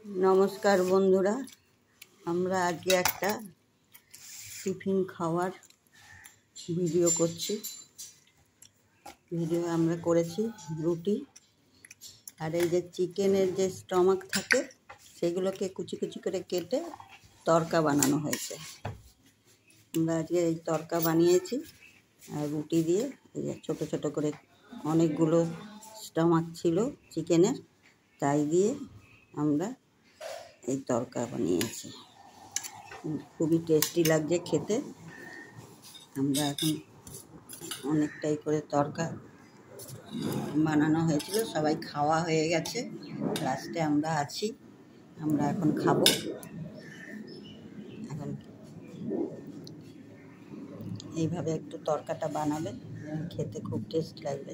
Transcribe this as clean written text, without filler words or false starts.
नमस्कार बंधुरा আমরা আজকে একটা টিফিন খাওয়ার ভিডিও করছি। ভিডিও আমরা করেছি রুটি আর এই যে চিকেনের যে স্টমাক থাকে সেগুলোকে কুচি কুচি করে কেটে তরকা বানানো হয়েছে। আমরা আজকে এই তরকা বানিয়েছি আর রুটি দিয়ে এই যে ছোট ছোট করে অনেকগুলো স্টমাক ছিল চিকেনের, তাই দিয়ে আমরা এই তরকা বানিয়েছি। খুবই টেস্টি লাগছে খেতে। আমরা এখন অনেকটাই করে তরকা বানানো হয়েছিল, সবাই খাওয়া হয়ে গেছে, লাস্টে আমরা আছি, আমরা এখন খাবো। এখন এইভাবে একটু তরকাটা বানাবেন, খেতে খুব টেস্ট লাগবে।